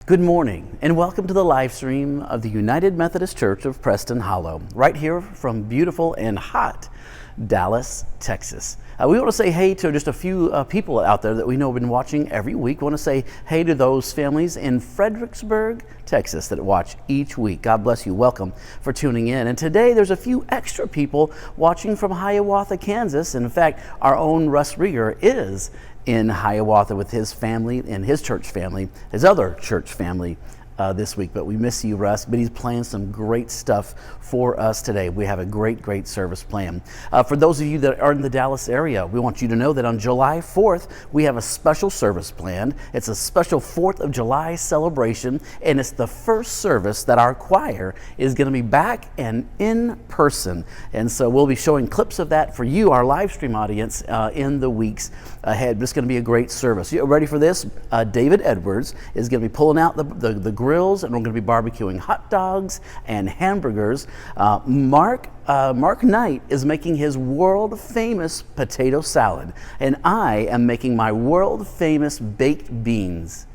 Good morning and welcome to the live stream of the United Methodist Church of Preston Hollow, right here from beautiful and hot Dallas, Texas. We want to say hey to just a few people out there that we know have been watching every week. We want to say hey to those families in Fredericksburg, Texas that watch each week. God bless you. Welcome for tuning in. And today there's a few extra people watching from Hiawatha, Kansas. And in fact, our own Russ Rieger is in Hiawatha with his family and his church family, his other church family this week. But we miss you, Russ, but he's playing some great stuff for us today. We have a great service planned. For those of you that are in the Dallas area, we want you to know that on July 4th, we have a special service planned. It's a special 4th of July celebration, and it's the first service that our choir is going to be back and in person. And so we'll be showing clips of that for you, our live stream audience, in the weeks ahead. But it's going to be a great service. You ready for this? David Edwards is going to be pulling out the grills, and we're going to be barbecuing hot dogs and hamburgers. Mark Knight is making his world famous potato salad, and I am making my world famous baked beans.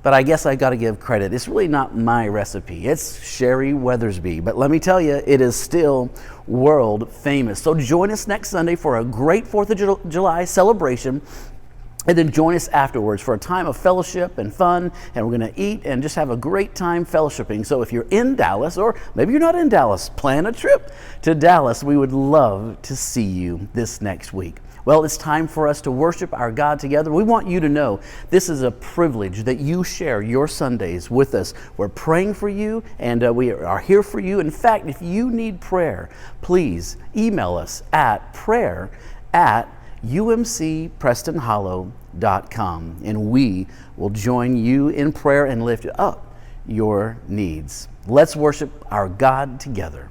But I guess I got to give credit. It's really not my recipe. It's Sherry Weathersby. But let me tell you, it is still world famous. So join us next Sunday for a great 4th of July celebration. And then join us afterwards for a time of fellowship and fun, and we're going to eat and just have a great time fellowshipping. So if you're in Dallas, or maybe you're not in Dallas, plan a trip to Dallas. We would love to see you this next week. Well, it's time for us to worship our God together. We want you to know this is a privilege that you share your Sundays with us. We're praying for you, and we are here for you. In fact, if you need prayer, please email us at prayer@umcprestonhollow.com, and we will join you in prayer and lift up your needs. Let's worship our God together.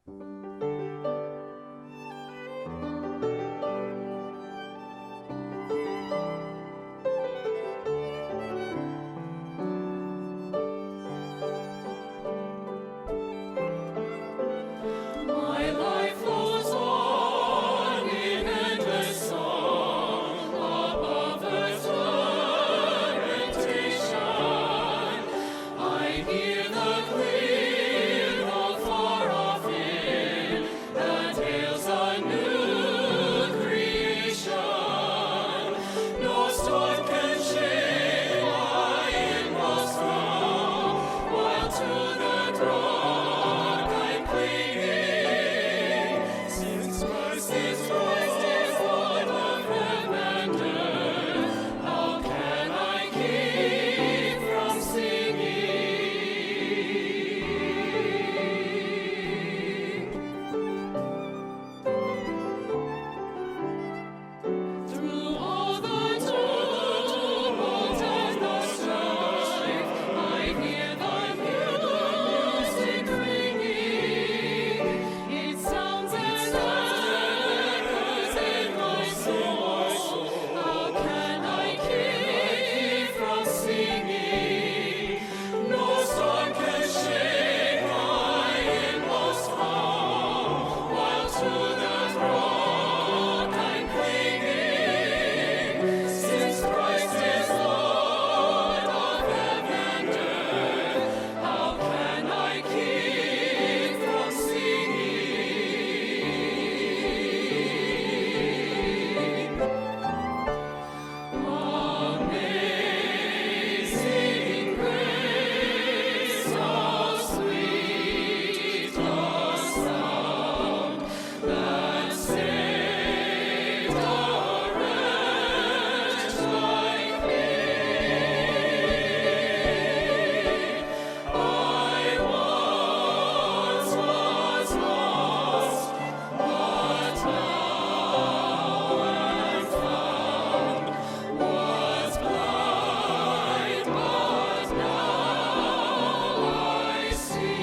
My life flows on in endless song above earth's lamentation. I hear the clear, though far off hymn that hails a new creation. No storm can shake my inmost throng, while to that rock I'm clinging. Since Christ is Lord of heaven and earth, how can I keep from singing? Through all the tumult and the strife, I hear the music ringing. It sounds and echoes in my soul. How can I keep from singing? No storm can shake my inmost calm, while to that rock I'm clinging. Since Christ is Lord of heaven and earth, how can I keep from singing? Amazing grace, how sweet the sound that saved a wretch like me. I once was lost, but now am found. Was blind, but now I see.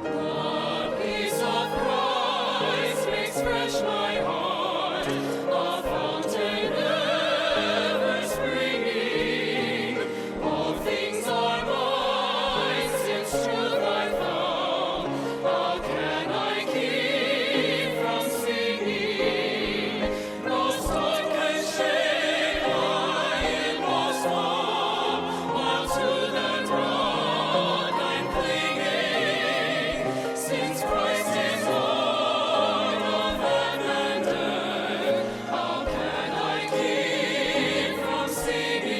The peace of Christ makes fresh my heart, a fountain ever springing. All things are mine since truth I found. How can I keep from singing? No storm can shake my inmost calm, while to that rock I'm clinging. Since Christ is Lord of heaven and earth, how can I keep from singing?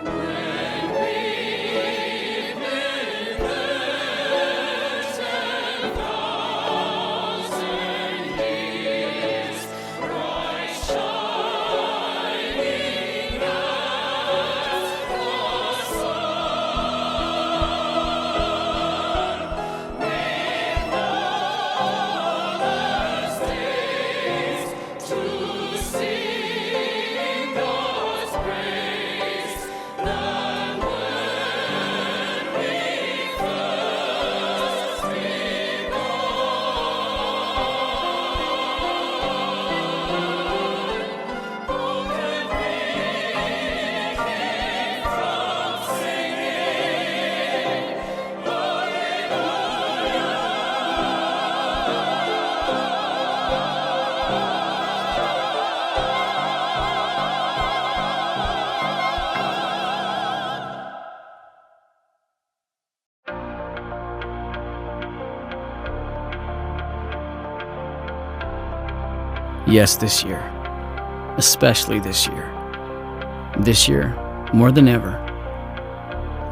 When we've been there 10,000 years, Christ shining as the sun, make marvelous days to sing God's praise. Than when we first begun. Who can we keep from singing? Yes, this year. Especially this year. This year, more than ever.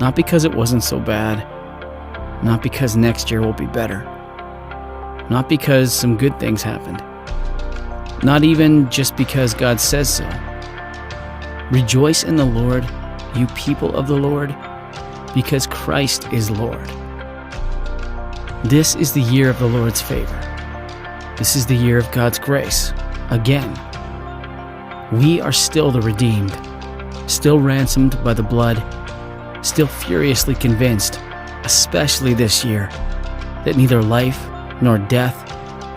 Not because it wasn't so bad. Not because next year will be better. Not because some good things happened. Not even just because God says so. Rejoice in the Lord, you people of the Lord, because Christ is Lord. This is the year of the Lord's favor. This is the year of God's grace. Again, we are still the redeemed, still ransomed by the blood, still furiously convinced, especially this year, that neither life, nor death,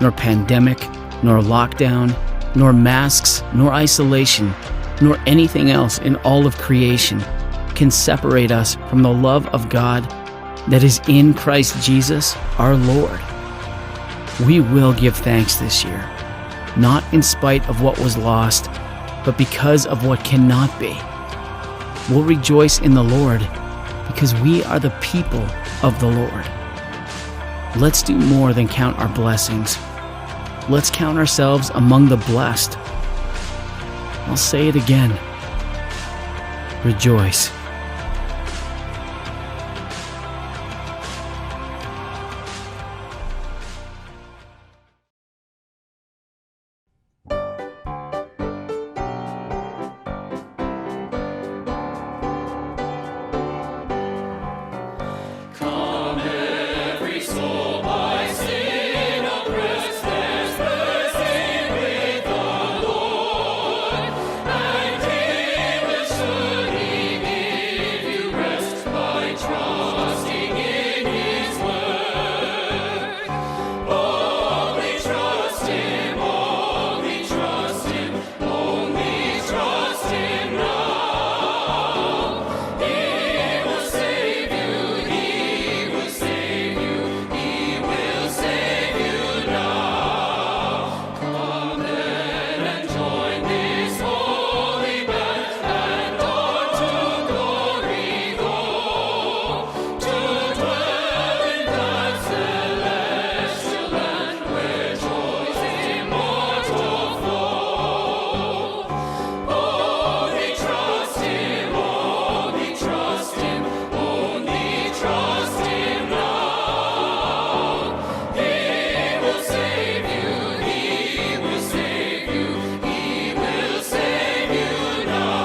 nor pandemic, nor lockdown, nor masks, nor isolation, nor anything else in all of creation can separate us from the love of God that is in Christ Jesus, our Lord. We will give thanks this year, not in spite of what was lost, but because of what cannot be. We'll rejoice in the Lord because we are the people of the Lord. Let's do more than count our blessings. Let's count ourselves among the blessed. I'll say it again. Rejoice. Come every soul by sin oppressed, let's sing with the Lord, and He will surely give you rest by trusting in His word. Only trust Him, only trust Him, only trust Him now. He will save you, He will save you, He will save you now. Come then and join this holy band, and on to glory go, to dwell in that celestial land where joys immortal flow. Only trust Him, only trust Him, only trust Him now. He will save you, He will save you, He will save you now.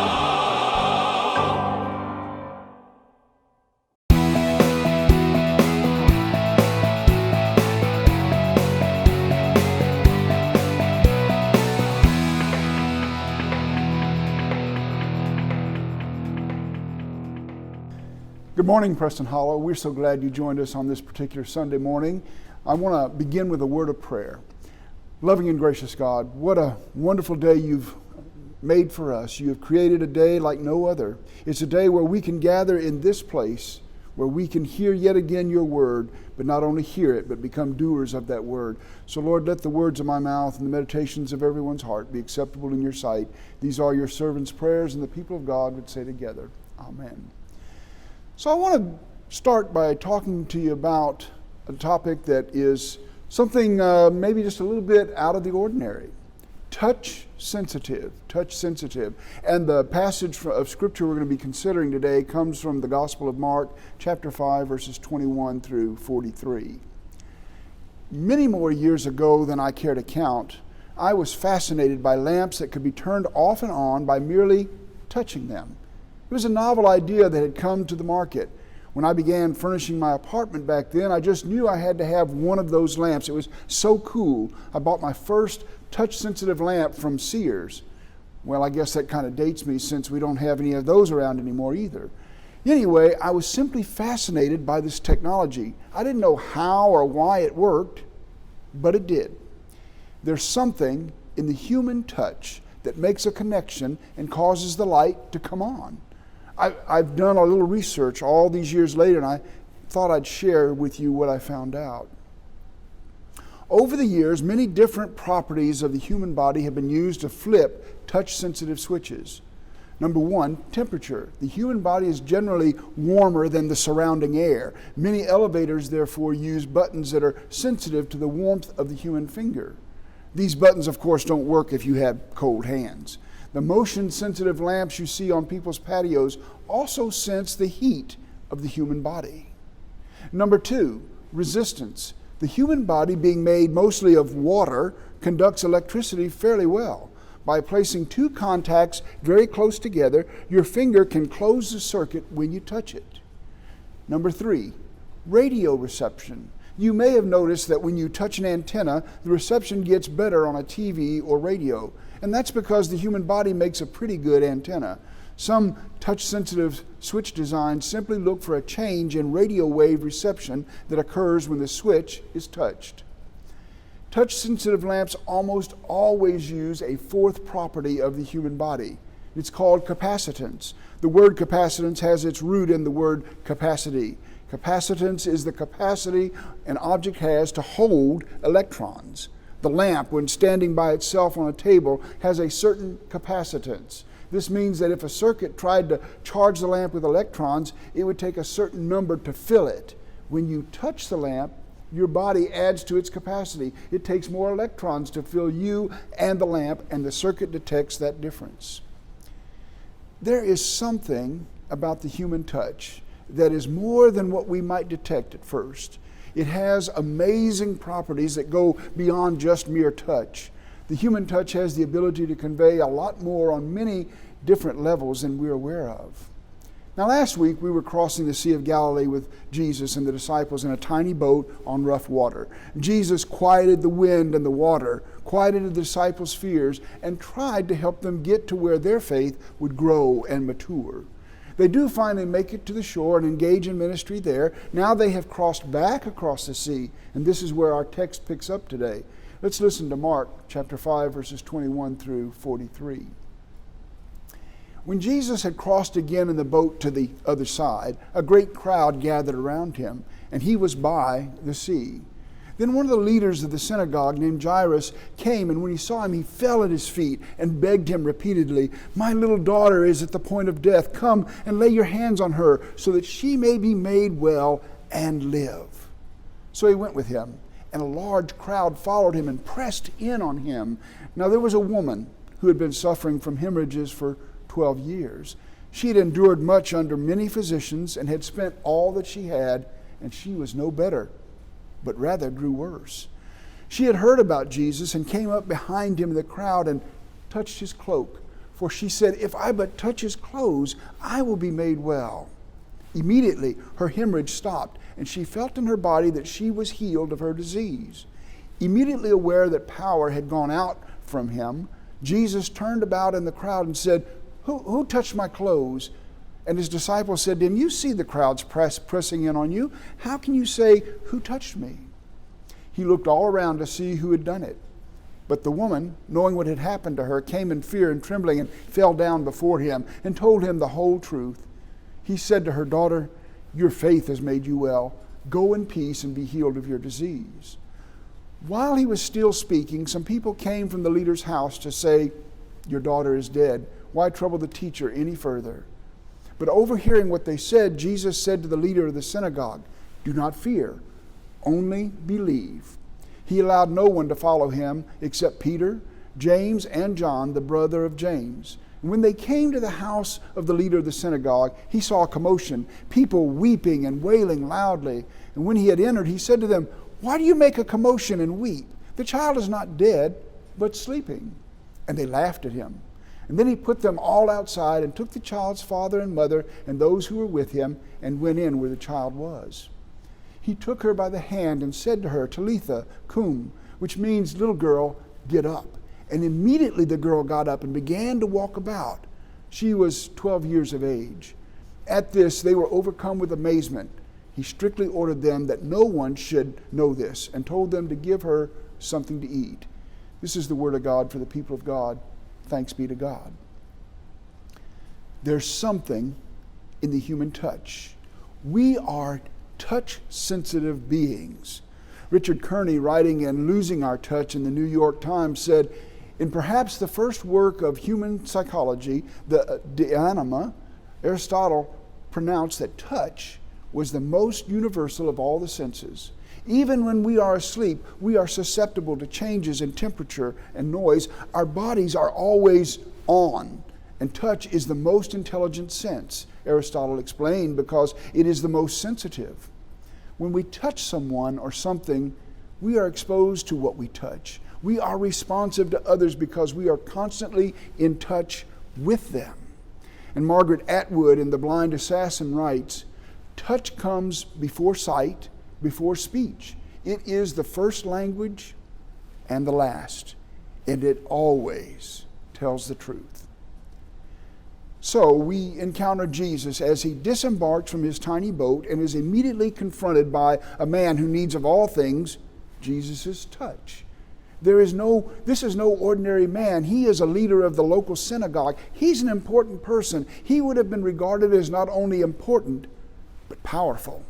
Good morning, Preston Hollow. We're so glad you joined us on this particular Sunday morning. I want to begin with a word of prayer. Loving and gracious God, what a wonderful day you've made for us. You have created a day like no other. It's a day where we can gather in this place, where we can hear yet again your word, but not only hear it, but become doers of that word. So Lord, let the words of my mouth and the meditations of everyone's heart be acceptable in your sight. These are your servants' prayers, and the people of God would say together, Amen. So I want to start by talking to you about a topic that is something maybe just a little bit out of the ordinary. Touch sensitive. And the passage of Scripture we're going to be considering today comes from the Gospel of Mark, chapter 5, verses 21 through 43. Many more years ago than I care to count, I was fascinated by lamps that could be turned off and on by merely touching them. It was a novel idea that had come to the market. When I began furnishing my apartment back then, I just knew I had to have one of those lamps. It was so cool. I bought my first touch-sensitive lamp from Sears. Well, I guess that kind of dates me since we don't have any of those around anymore either. Anyway, I was simply fascinated by this technology. I didn't know how or why it worked, but it did. There's something in the human touch that makes a connection and causes the light to come on. I've done a little research all these years later, and I thought I'd share with you what I found out. Over the years, many different properties of the human body have been used to flip touch-sensitive switches. Number one, temperature. The human body is generally warmer than the surrounding air. Many elevators, therefore, use buttons that are sensitive to the warmth of the human finger. These buttons, of course, don't work if you have cold hands. The motion-sensitive lamps you see on people's patios also sense the heat of the human body. Number two, resistance. The human body, being made mostly of water, conducts electricity fairly well. By placing two contacts very close together, your finger can close the circuit when you touch it. Number three, radio reception. You may have noticed that when you touch an antenna, the reception gets better on a TV or radio. And that's because the human body makes a pretty good antenna. Some touch-sensitive switch designs simply look for a change in radio wave reception that occurs when the switch is touched. Touch-sensitive lamps almost always use a fourth property of the human body. It's called capacitance. The word capacitance has its root in the word capacity. Capacitance is the capacity an object has to hold electrons. The lamp, when standing by itself on a table, has a certain capacitance. This means that if a circuit tried to charge the lamp with electrons, it would take a certain number to fill it. When you touch the lamp, your body adds to its capacity. It takes more electrons to fill you and the lamp, and the circuit detects that difference. There is something about the human touch that is more than what we might detect at first. It has amazing properties that go beyond just mere touch. The human touch has the ability to convey a lot more on many different levels than we're aware of. Now, last week we were crossing the Sea of Galilee with Jesus and the disciples in a tiny boat on rough water. Jesus quieted the wind and the water, quieted the disciples' fears, and tried to help them get to where their faith would grow and mature. They do finally make it to the shore and engage in ministry there. Now they have crossed back across the sea, and this is where our text picks up today. Let's listen to Mark chapter 5, verses 21 through 43. When Jesus had crossed again in the boat to the other side, a great crowd gathered around him, and he was by the sea. Then one of the leaders of the synagogue, named Jairus, came, and when he saw him, he fell at his feet and begged him repeatedly, "My little daughter is at the point of death. Come and lay your hands on her, so that she may be made well and live." So he went with him, and a large crowd followed him and pressed in on him. Now there was a woman who had been suffering from hemorrhages for 12 years. She had endured much under many physicians and had spent all that she had, and she was no better, but rather grew worse. She had heard about Jesus and came up behind him in the crowd and touched his cloak. For she said, "If I but touch his clothes, I will be made well." Immediately her hemorrhage stopped, and she felt in her body that she was healed of her disease. Immediately aware that power had gone out from him, Jesus turned about in the crowd and said, Who touched my clothes?" And his disciples said to him, "You see the crowds pressing in on you. How can you say, 'Who touched me?'" He looked all around to see who had done it. But the woman, knowing what had happened to her, came in fear and trembling and fell down before him and told him the whole truth. He said to her, "Daughter, your faith has made you well. Go in peace and be healed of your disease." While he was still speaking, some people came from the leader's house to say, "Your daughter is dead. Why trouble the teacher any further?" But overhearing what they said, Jesus said to the leader of the synagogue, "Do not fear, only believe." He allowed no one to follow him except Peter, James, and John, the brother of James. And when they came to the house of the leader of the synagogue, he saw a commotion, people weeping and wailing loudly. And when he had entered, he said to them, "Why do you make a commotion and weep? The child is not dead, but sleeping." And they laughed at him. And then he put them all outside and took the child's father and mother and those who were with him and went in where the child was. He took her by the hand and said to her, "Talitha cum," which means, "Little girl, get up." And immediately the girl got up and began to walk about. She was 12 years of age. At this they were overcome with amazement. He strictly ordered them that no one should know this and told them to give her something to eat. This is the word of God for the people of God. Thanks be to God. There's something in the human touch. We are touch-sensitive beings. Richard Kearney, writing in Losing Our Touch in the New York Times, said, "In perhaps the first work of human psychology, the De Anima, Aristotle pronounced that touch was the most universal of all the senses. Even when we are asleep, we are susceptible to changes in temperature and noise. Our bodies are always on, and touch is the most intelligent sense," Aristotle explained, because it is the most sensitive. When we touch someone or something, we are exposed to what we touch. We are responsive to others because we are constantly in touch with them. And Margaret Atwood in The Blind Assassin writes, "Touch comes before sight, before speech. It is the first language and the last, and it always tells the truth. So we encounter Jesus as he disembarks from his tiny boat and is immediately confronted by a man who needs of all things Jesus' touch. This is no ordinary man. He is a leader of the local synagogue. He's an important person. He would have been regarded as not only important, but powerful.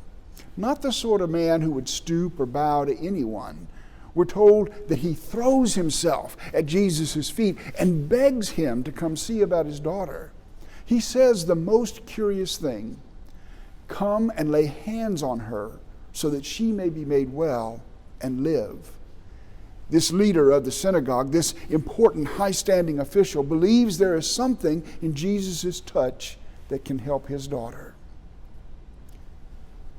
Not the sort of man who would stoop or bow to anyone. We're told that he throws himself at Jesus' feet and begs him to come see about his daughter. He says the most curious thing: "Come and lay hands on her so that she may be made well and live." This leader of the synagogue, this important high-standing official, believes there is something in Jesus' touch that can help his daughter.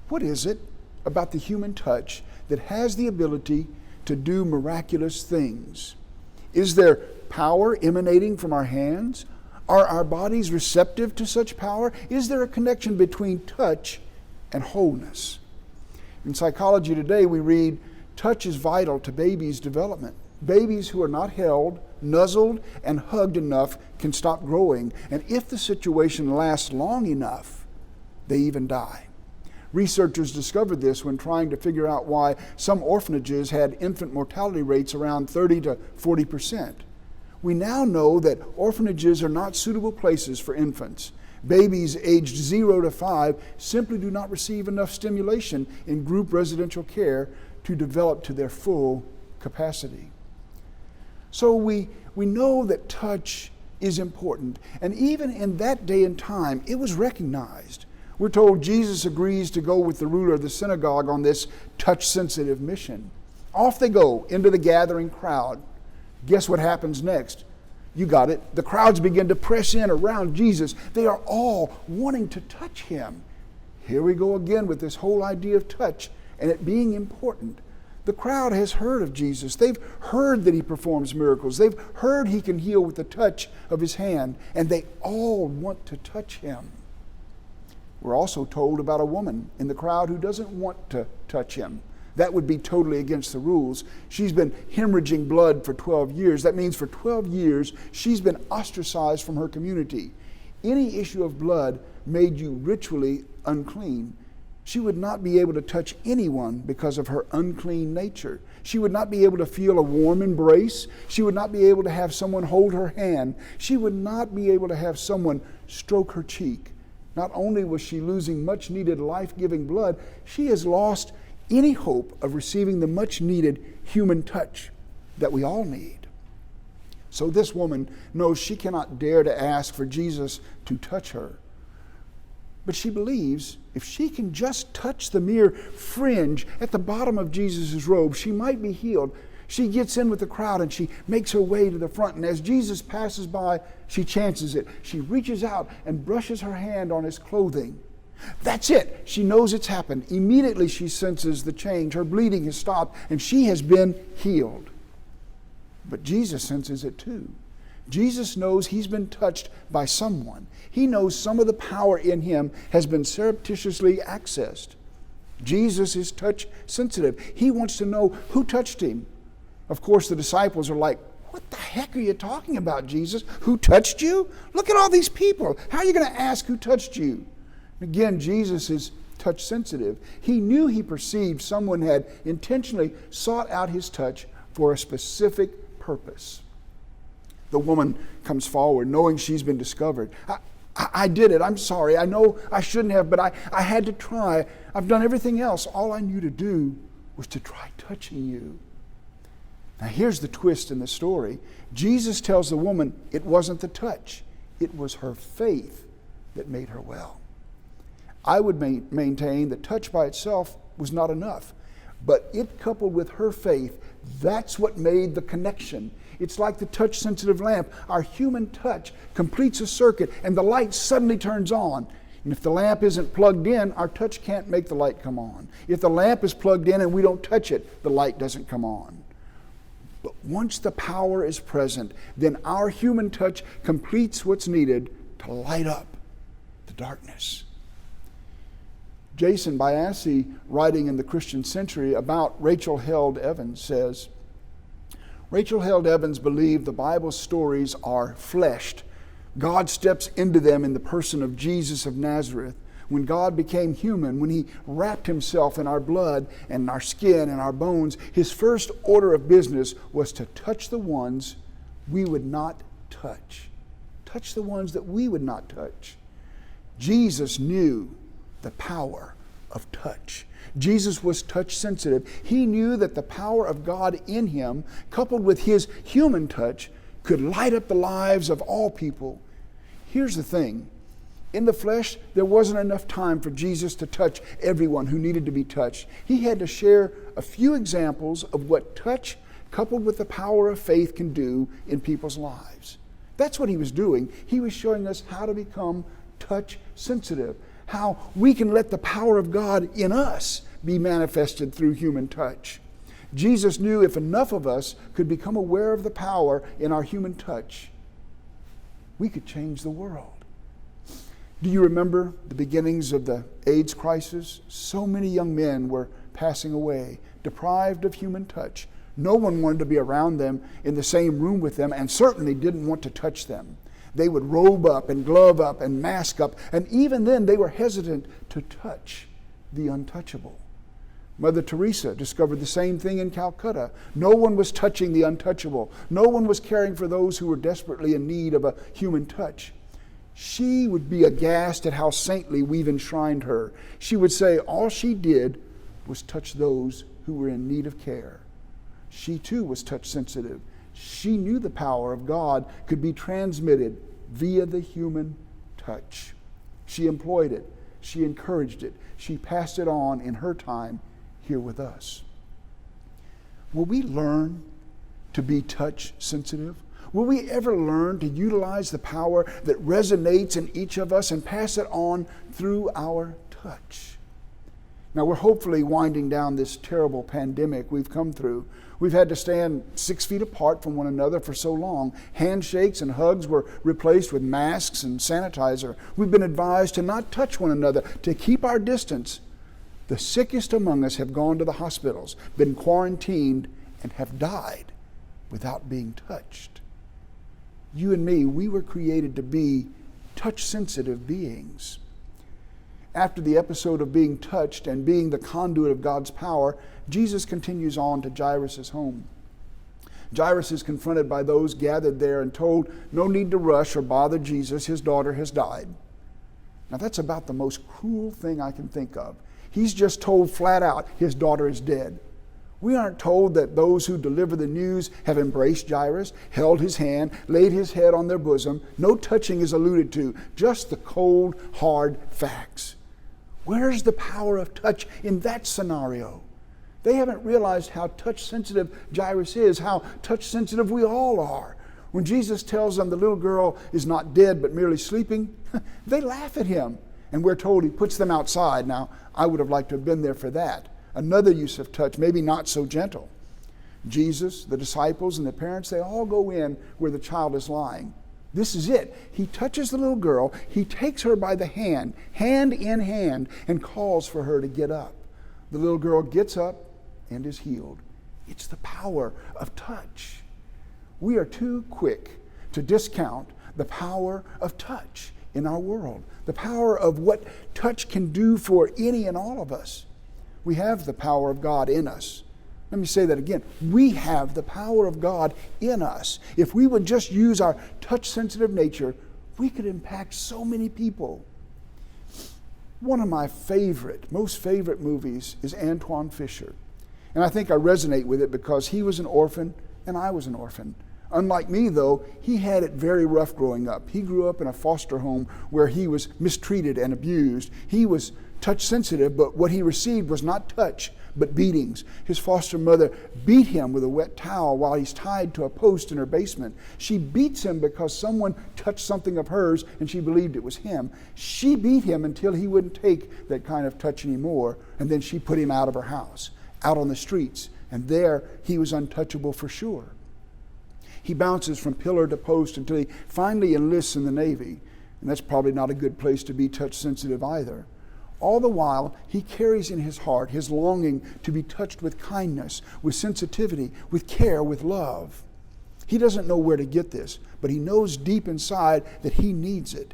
What is it about the human touch that has the ability to do miraculous things? Is there power emanating from our hands? Are our bodies receptive to such power? Is there a connection between touch and wholeness? In psychology today, we read, touch is vital to babies' development. Babies who are not held, nuzzled, and hugged enough can stop growing, and if the situation lasts long enough, they even die. Researchers discovered this when trying to figure out why some orphanages had infant mortality rates around 30 to 40%. We now know that orphanages are not suitable places for infants. Babies aged 0 to 5 simply do not receive enough stimulation in group residential care to develop to their full capacity. So we know that touch is important, and even in that day and time, it was recognized. We're told Jesus agrees to go with the ruler of the synagogue on this touch-sensitive mission. Off they go into the gathering crowd. Guess what happens next? You got it. The crowds begin to press in around Jesus. They are all wanting to touch him. Here we go again with this whole idea of touch and it being important. The crowd has heard of Jesus. They've heard that he performs miracles. They've heard he can heal with the touch of his hand, and they all want to touch him. We're also told about a woman in the crowd who doesn't want to touch him. That would be totally against the rules. She's been hemorrhaging blood for 12 years. That means for 12 years, she's been ostracized from her community. Any issue of blood made you ritually unclean. She would not be able to touch anyone because of her unclean nature. She would not be able to feel a warm embrace. She would not be able to have someone hold her hand. She would not be able to have someone stroke her cheek. Not only was she losing much needed life-giving blood, she has lost any hope of receiving the much needed human touch that we all need. So this woman knows she cannot dare to ask for Jesus to touch her. But she believes if she can just touch the mere fringe at the bottom of Jesus' robe, she might be healed. She gets in with the crowd and she makes her way to the front. And as Jesus passes by, she chances it. She reaches out and brushes her hand on his clothing. That's it. She knows it's happened. Immediately she senses the change. Her bleeding has stopped and she has been healed. But Jesus senses it too. Jesus knows he's been touched by someone. He knows some of the power in him has been surreptitiously accessed. Jesus is touch sensitive. He wants to know who touched him. Of course, the disciples are like, "What the heck are you talking about, Jesus? Who touched you? Look at all these people. How are you going to ask who touched you?" Again, Jesus is touch sensitive. He knew he perceived someone had intentionally sought out his touch for a specific purpose. The woman comes forward knowing she's been discovered. I did it. I'm sorry. I know I shouldn't have, but I had to try. I've done everything else. All I knew to do was to try touching you. Now here's the twist in the story. Jesus tells the woman it wasn't the touch. It was her faith that made her well. I would maintain that touch by itself was not enough. But it coupled with her faith, that's what made the connection. It's like the touch-sensitive lamp. Our human touch completes a circuit and the light suddenly turns on. And if the lamp isn't plugged in, our touch can't make the light come on. If the lamp is plugged in and we don't touch it, the light doesn't come on. But once the power is present, then our human touch completes what's needed to light up the darkness. Jason Biasi, writing in the Christian Century about Rachel Held Evans, says, Rachel Held Evans believed the Bible's stories are fleshed. God steps into them in the person of Jesus of Nazareth. When God became human, when he wrapped himself in our blood and our skin and our bones, his first order of business was to touch the ones we would not touch. Touch the ones that we would not touch. Jesus knew the power of touch. Jesus was touch sensitive. He knew that the power of God in him, coupled with his human touch, could light up the lives of all people. Here's the thing. In the flesh, there wasn't enough time for Jesus to touch everyone who needed to be touched. He had to share a few examples of what touch, coupled with the power of faith, can do in people's lives. That's what he was doing. He was showing us how to become touch sensitive, how we can let the power of God in us be manifested through human touch. Jesus knew if enough of us could become aware of the power in our human touch, we could change the world. Do you remember the beginnings of the AIDS crisis? So many young men were passing away, deprived of human touch. No one wanted to be around them, in the same room with them, and certainly didn't want to touch them. They would robe up and glove up and mask up, and even then they were hesitant to touch the untouchable. Mother Teresa discovered the same thing in Calcutta. No one was touching the untouchable. No one was caring for those who were desperately in need of a human touch. She would be aghast at how saintly we've enshrined her. She would say all she did was touch those who were in need of care. She too was touch sensitive. She knew the power of God could be transmitted via the human touch. She employed it. She encouraged it. She passed it on in her time here with us. Will we learn to be touch sensitive? Will we ever learn to utilize the power that resonates in each of us and pass it on through our touch? Now, we're hopefully winding down this terrible pandemic we've come through. We've had to stand 6 feet apart from one another for so long. Handshakes and hugs were replaced with masks and sanitizer. We've been advised to not touch one another, to keep our distance. The sickest among us have gone to the hospitals, been quarantined, and have died without being touched. You and me, we were created to be touch-sensitive beings. After the episode of being touched and being the conduit of God's power, Jesus continues on to Jairus' home. Jairus is confronted by those gathered there and told, no need to rush or bother Jesus, his daughter has died. Now that's about the most cruel thing I can think of. He's just told flat out, his daughter is dead. We aren't told that those who deliver the news have embraced Jairus, held his hand, laid his head on their bosom. No touching is alluded to, just the cold, hard facts. Where's the power of touch in that scenario? They haven't realized how touch-sensitive Jairus is, how touch-sensitive we all are. When Jesus tells them the little girl is not dead but merely sleeping, they laugh at him. And we're told he puts them outside. Now, I would have liked to have been there for that. Another use of touch, maybe not so gentle. Jesus, the disciples, and the parents, they all go in where the child is lying. This is it. He touches the little girl. He takes her by the hand, hand in hand, and calls for her to get up. The little girl gets up and is healed. It's the power of touch. We are too quick to discount the power of touch in our world, the power of what touch can do for any and all of us. We have the power of God in us. Let me say that again. We have the power of God in us. If we would just use our touch-sensitive nature, we could impact so many people. One of my most favorite movies is Antwone Fisher. And I think I resonate with it because he was an orphan and I was an orphan. Unlike me, though, he had it very rough growing up. He grew up in a foster home where he was mistreated and abused. He was touch-sensitive, but what he received was not touch, but beatings. His foster mother beat him with a wet towel while he's tied to a post in her basement. She beats him because someone touched something of hers and she believed it was him. She beat him until he wouldn't take that kind of touch anymore, and then she put him out of her house, out on the streets, and there he was untouchable for sure. He bounces from pillar to post until he finally enlists in the Navy, and that's probably not a good place to be touch sensitive either. All the while, he carries in his heart his longing to be touched with kindness, with sensitivity, with care, with love. He doesn't know where to get this, but he knows deep inside that he needs it.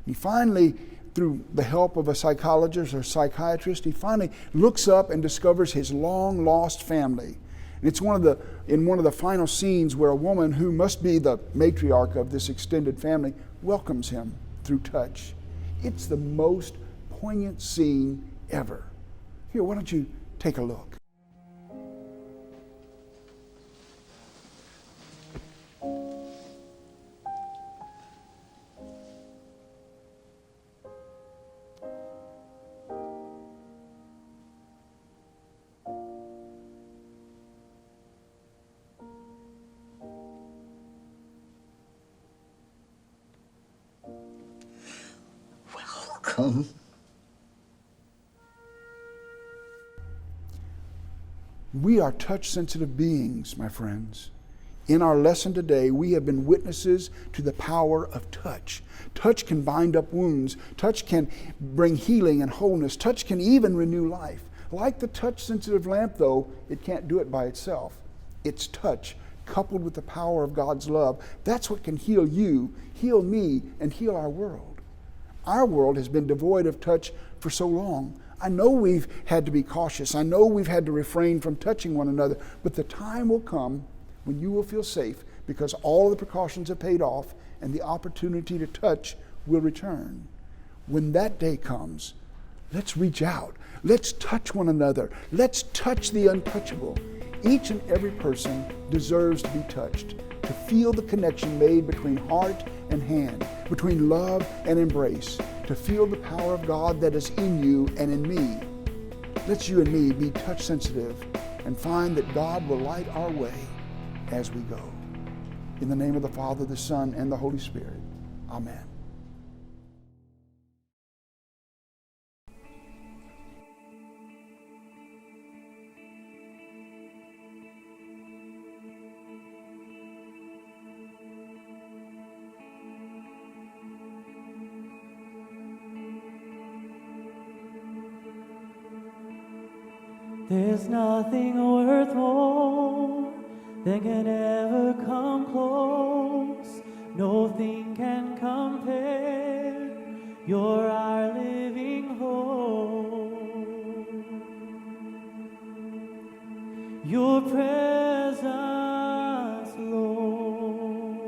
He finally, through the help of a psychologist or psychiatrist, he finally looks up and discovers his long-lost family. And it's in one of the final scenes where a woman who must be the matriarch of this extended family welcomes him through touch. It's the most poignant scene ever. Here, why don't you take a look? Welcome. We are touch-sensitive beings, my friends. In our lesson today, we have been witnesses to the power of touch. Touch can bind up wounds. Touch can bring healing and wholeness. Touch can even renew life. Like the touch-sensitive lamp, though, it can't do it by itself. It's touch, coupled with the power of God's love. That's what can heal you, heal me, and heal our world. Our world has been devoid of touch for so long. I know we've had to be cautious. I know we've had to refrain from touching one another, but the time will come when you will feel safe because all of the precautions have paid off and the opportunity to touch will return. When that day comes, let's reach out. Let's touch one another. Let's touch the untouchable. Each and every person deserves to be touched, to feel the connection made between heart and hand, between love and embrace, to feel the power of God that is in you and in me. Let's you and me be touch sensitive and find that God will light our way as we go. In the name of the Father, the Son, and the Holy Spirit. Amen. There's nothing worth more than can ever come close. Nothing can compare. You're our living hope. Your presence, Lord.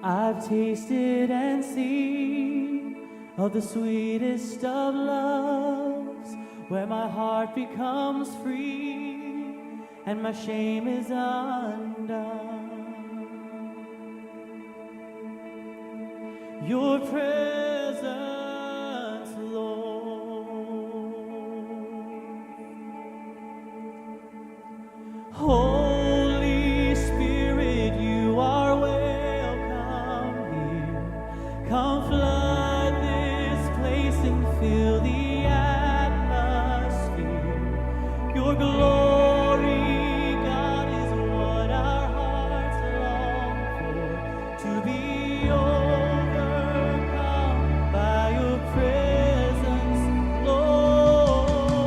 I've tasted and seen of the sweetest of loves, where my heart becomes free and my shame is undone. Your presence, Lord. Holy Spirit, you are welcome here. Come flood and fill the atmosphere. Your glory, God, is what our hearts long for, to be overcome by your presence, Lord.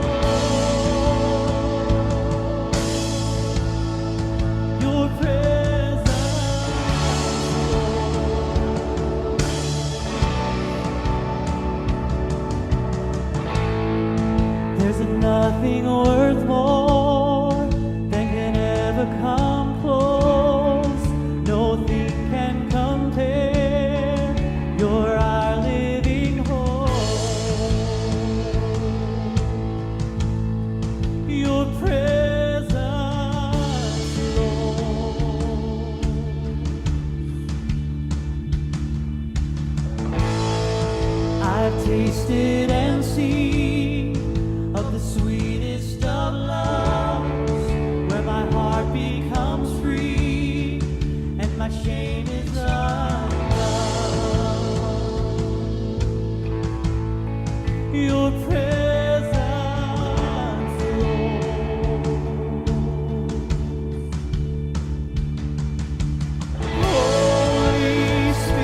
Your presence, there's nothing worth more than can ever come close. Nothing can compare. You're our living hope. Your presence, Lord. I've tasted and seen of the sweetest of loves, where my heart becomes free and my shame is undone. Your presence, Lord. Holy Spirit,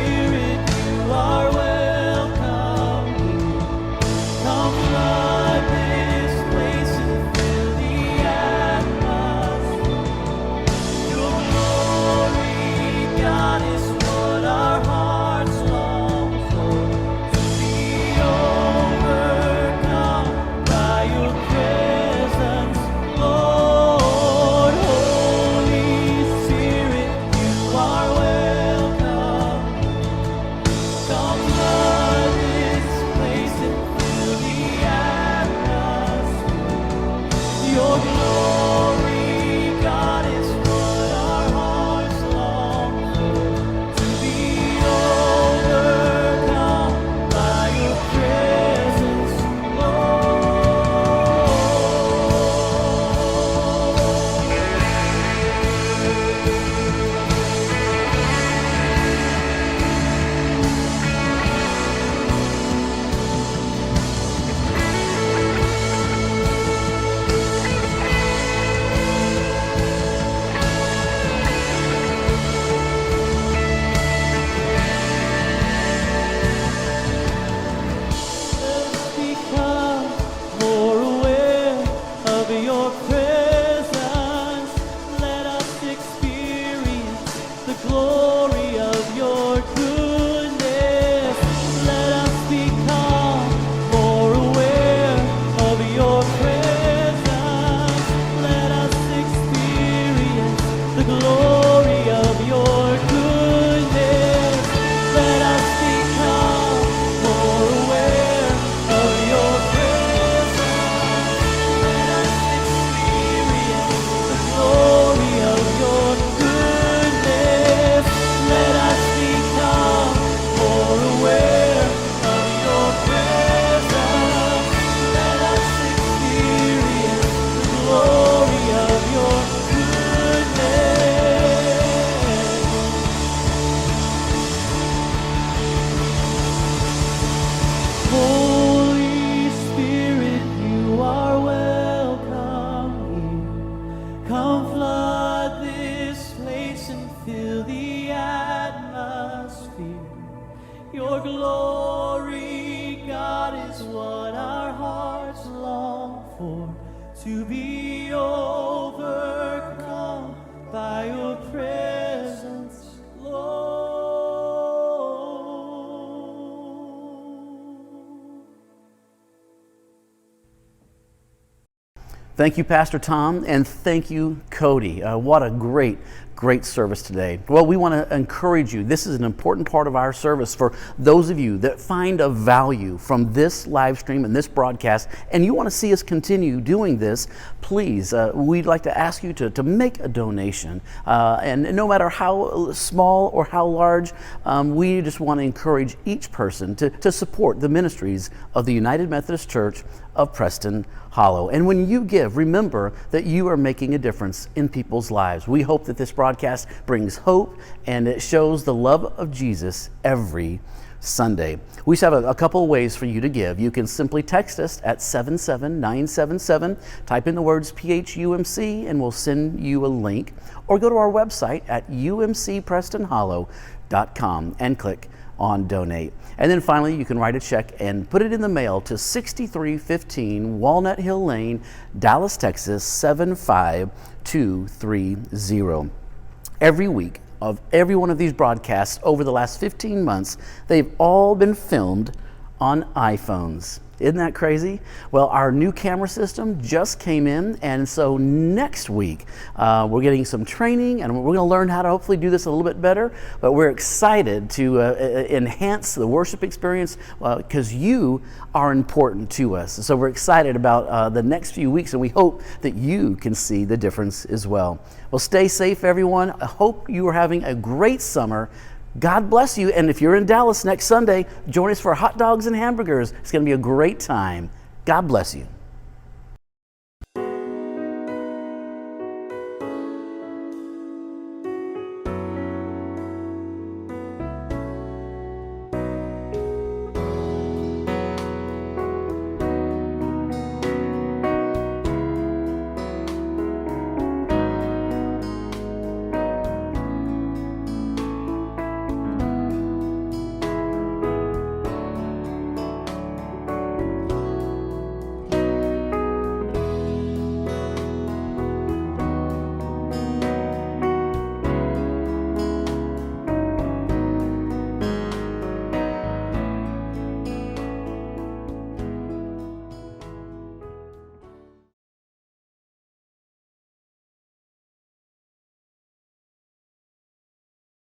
what our hearts long for, to be overcome by your presence, Lord. Thank you, Pastor Tom, and thank you, Cody. What a great service today. Well, we want to encourage you. This is an important part of our service for those of you that find a value from this live stream and this broadcast, and you want to see us continue doing this. Please, we'd like to ask you to make a donation. And no matter how small or how large, we just want to encourage each person to support the ministries of the United Methodist Church of Preston Hollow. And when you give, remember that you are making a difference in people's lives. We hope that this broadcast brings hope and it shows the love of Jesus every Sunday. We just have a couple of ways for you to give. You can simply text us at 77977, type in the words PHUMC, and we'll send you a link, or go to our website at umcprestonhollow.com and click on donate. And then finally, you can write a check and put it in the mail to 6315 Walnut Hill Lane, Dallas, Texas 75230. Every week of every one of these broadcasts over the last 15 months, they've all been filmed on iPhones. Isn't that crazy? Well, our new camera system just came in, and so next week we're getting some training, and we're going to learn how to hopefully do this a little bit better. But we're excited to enhance the worship experience because you are important to us. So we're excited about the next few weeks, and we hope that you can see the difference as well. Well, stay safe, everyone. I hope you are having a great summer. God bless you. And if you're in Dallas next Sunday, join us for hot dogs and hamburgers. It's going to be a great time. God bless you.